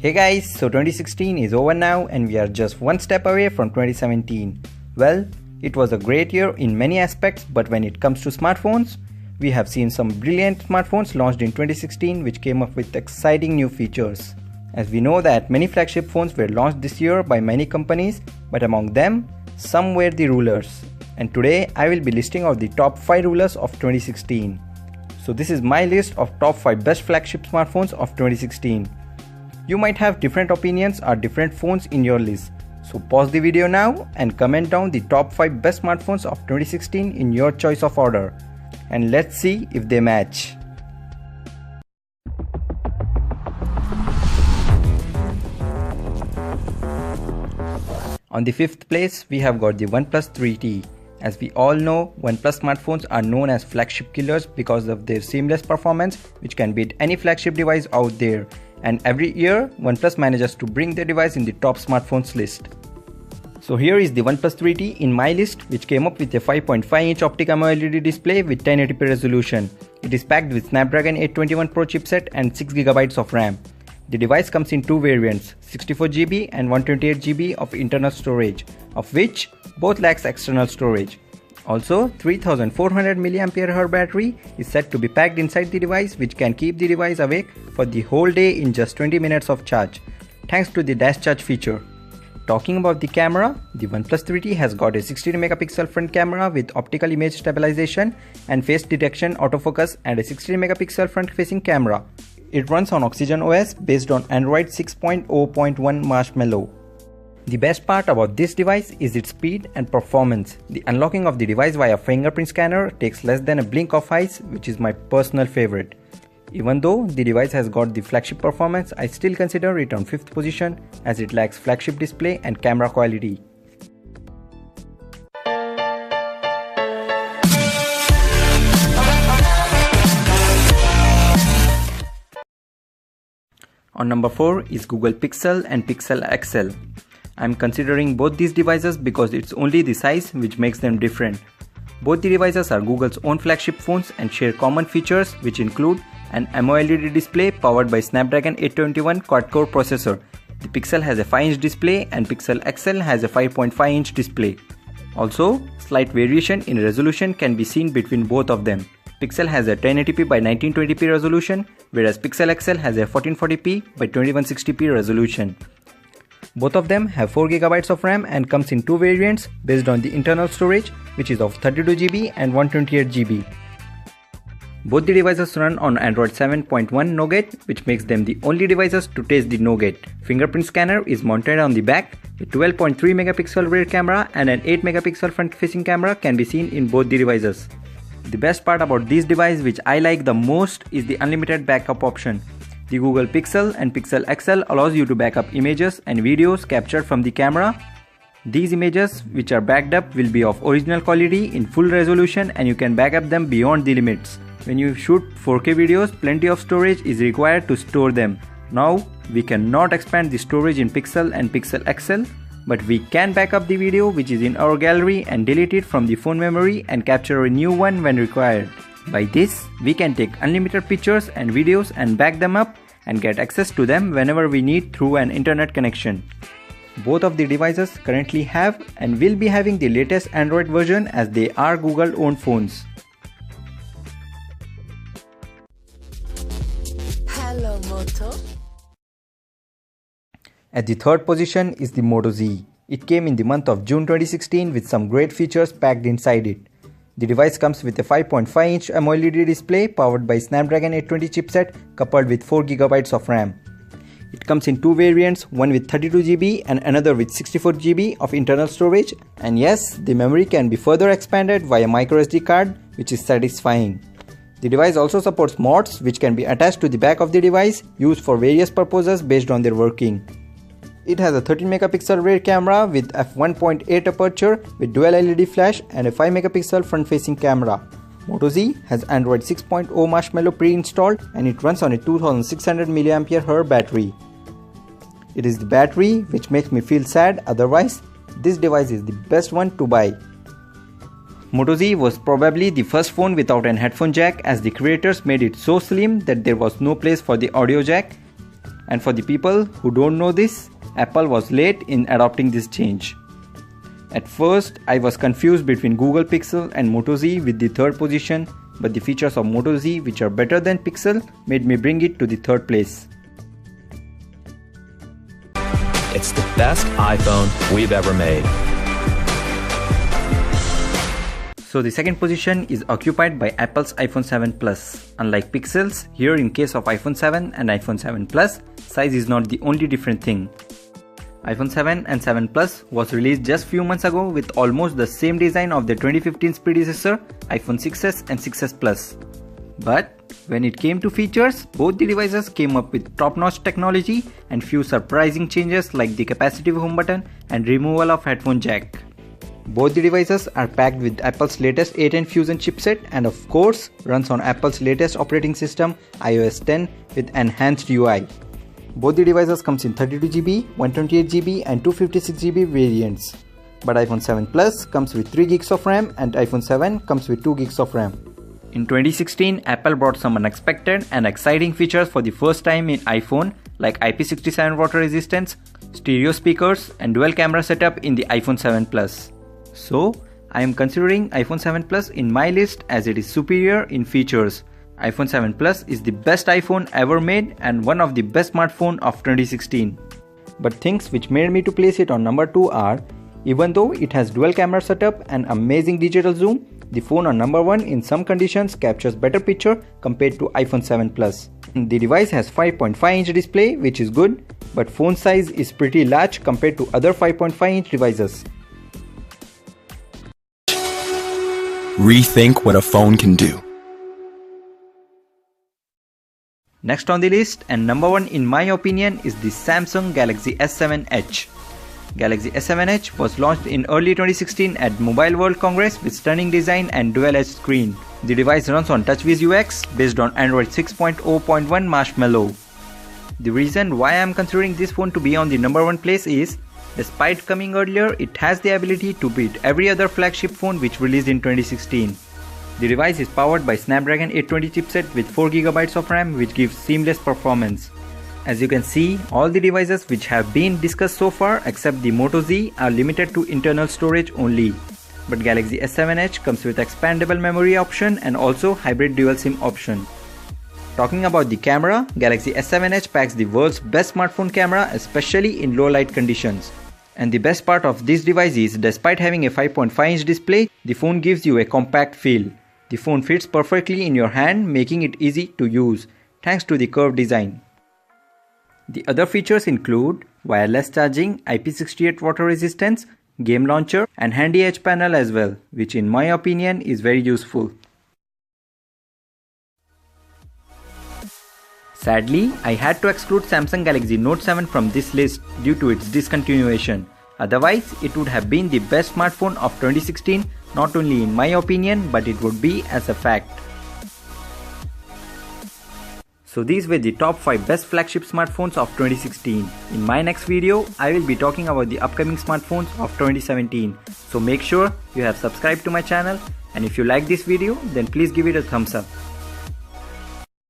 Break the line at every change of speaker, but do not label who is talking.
Hey guys, so 2016 is over now and we are just one step away from 2017. Well, it was a great year in many aspects, but when it comes to smartphones, we have seen some brilliant smartphones launched in 2016 which came up with exciting new features. As we know that many flagship phones were launched this year by many companies, but among them, some were the rulers. And today I will be listing out the top 5 rulers of 2016. So this is my list of top 5 best flagship smartphones of 2016. You might have different opinions or different phones in your list. So pause the video now and comment down the top 5 best smartphones of 2016 in your choice of order. And let's see if they match. On the 5th place, we have got the OnePlus 3T. As we all know, OnePlus smartphones are known as flagship killers because of their seamless performance which can beat any flagship device out there. And every year, OnePlus manages to bring their device in the top smartphones list. So here is the OnePlus 3T in my list, which came up with a 5.5-inch optic AMOLED display with 1080p resolution. It is packed with Snapdragon 821 Pro chipset and 6GB of RAM. The device comes in two variants, 64GB and 128GB of internal storage, of which both lacks external storage. Also, 3400 mAh battery is said to be packed inside the device, which can keep the device awake for the whole day in just 20 minutes of charge, thanks to the dash charge feature. Talking about the camera, the OnePlus 3T has got a 16MP front camera with optical image stabilization and face detection autofocus and a 16MP front facing camera. It runs on Oxygen OS based on Android 6.0.1 Marshmallow. The best part about this device is its speed and performance. The unlocking of the device via fingerprint scanner takes less than a blink of eyes, which is my personal favorite. Even though the device has got the flagship performance, I still consider it on 5th position as it lacks flagship display and camera quality. On number 4 is Google Pixel and Pixel XL. I'm considering both these devices because it's only the size which makes them different. Both the devices are Google's own flagship phones and share common features which include an AMOLED display powered by Snapdragon 821 quad-core processor. The Pixel has a 5-inch display and Pixel XL has a 5.5-inch display. Also, slight variation in resolution can be seen between both of them. Pixel has a 1080p by 1920p resolution, whereas Pixel XL has a 1440p by 2160p resolution. Both of them have 4GB of RAM and comes in two variants based on the internal storage, which is of 32GB and 128GB. Both the devices run on Android 7.1 Nougat, which makes them the only devices to test the Nougat. Fingerprint scanner is mounted on the back. A 12.3MP rear camera and an 8MP front-facing camera can be seen in both the devices. The best part about this device which I like the most is the unlimited backup option. The Google Pixel and Pixel XL allows you to back up images and videos captured from the camera. These images which are backed up will be of original quality in full resolution and you can back up them beyond the limits. When you shoot 4K videos, plenty of storage is required to store them. Now, we cannot expand the storage in Pixel and Pixel XL, but we can back up the video which is in our gallery and delete it from the phone memory and capture a new one when required. By this, we can take unlimited pictures and videos and back them up and get access to them whenever we need through an internet connection. Both of the devices currently have and will be having the latest Android version as they are Google-owned phones.
Hello, Moto.
At the 3rd position is the Moto G. It came in the month of June 2016 with some great features packed inside it. The device comes with a 5.5-inch AMOLED display powered by Snapdragon 820 chipset coupled with 4GB of RAM. It comes in two variants, one with 32GB and another with 64GB of internal storage. And yes, the memory can be further expanded via microSD card, which is satisfying. The device also supports mods which can be attached to the back of the device, used for various purposes based on their working. It has a 13MP rear camera with f1.8 aperture with dual LED flash and a 5MP front-facing camera. Moto Z has Android 6.0 Marshmallow pre-installed and it runs on a 2600 mAh battery. It is the battery which makes me feel sad, otherwise this device is the best one to buy. Moto Z was probably the first phone without an headphone jack as the creators made it so slim that there was no place for the audio jack. And for the people who don't know this, Apple was late in adopting this change. At first, I was confused between Google Pixel and Moto Z with the third position, but the features of Moto Z, which are better than Pixel, made me bring it to the third place.
It's the best iPhone we've ever made.
So the second position is occupied by Apple's iPhone 7 Plus. Unlike Pixels, here in case of iPhone 7 and iPhone 7 Plus, size is not the only different thing. iPhone 7 and 7 Plus was released just few months ago with almost the same design of their 2015's predecessor, iPhone 6s and 6s Plus. But when it came to features, both the devices came up with top-notch technology and few surprising changes like the capacitive home button and removal of headphone jack. Both the devices are packed with Apple's latest A10 Fusion chipset and of course runs on Apple's latest operating system iOS 10 with enhanced UI. Both the devices comes in 32GB, 128GB and 256GB variants. But iPhone 7 Plus comes with 3GB of RAM and iPhone 7 comes with 2GB of RAM. In 2016, Apple brought some unexpected and exciting features for the first time in iPhone like IP67 water resistance, stereo speakers and dual camera setup in the iPhone 7 Plus. So, I am considering iPhone 7 Plus in my list as it is superior in features. iPhone 7 Plus is the best iPhone ever made and one of the best smartphones of 2016. But things which made me to place it on number 2 are, even though it has dual camera setup and amazing digital zoom, the phone on number 1 in some conditions captures better picture compared to iPhone 7 Plus. The device has 5.5-inch display which is good, but phone size is pretty large compared to other 5.5-inch devices.
Rethink what a phone can do.
Next on the list and number 1 in my opinion is the Samsung Galaxy S7 Edge. Galaxy S7 Edge was launched in early 2016 at Mobile World Congress with stunning design and dual-edge screen. The device runs on TouchWiz UX based on Android 6.0.1 Marshmallow. The reason why I am considering this phone to be on the number 1 place is, despite coming earlier, it has the ability to beat every other flagship phone which released in 2016. The device is powered by Snapdragon 820 chipset with 4GB of RAM which gives seamless performance. As you can see, all the devices which have been discussed so far except the Moto Z are limited to internal storage only. But Galaxy S7 Edge comes with expandable memory option and also hybrid dual SIM option. Talking about the camera, Galaxy S7 Edge packs the world's best smartphone camera, especially in low light conditions. And the best part of this device is, despite having a 5.5-inch display, the phone gives you a compact feel. The phone fits perfectly in your hand, making it easy to use, thanks to the curved design. The other features include wireless charging, IP68 water resistance, game launcher and handy edge panel as well, which in my opinion is very useful. Sadly, I had to exclude Samsung Galaxy Note 7 from this list due to its discontinuation. Otherwise, it would have been the best smartphone of 2016, not only in my opinion, but it would be as a fact. So these were the top 5 best flagship smartphones of 2016. In my next video, I will be talking about the upcoming smartphones of 2017. So make sure you have subscribed to my channel, and if you like this video, then please give it a thumbs up.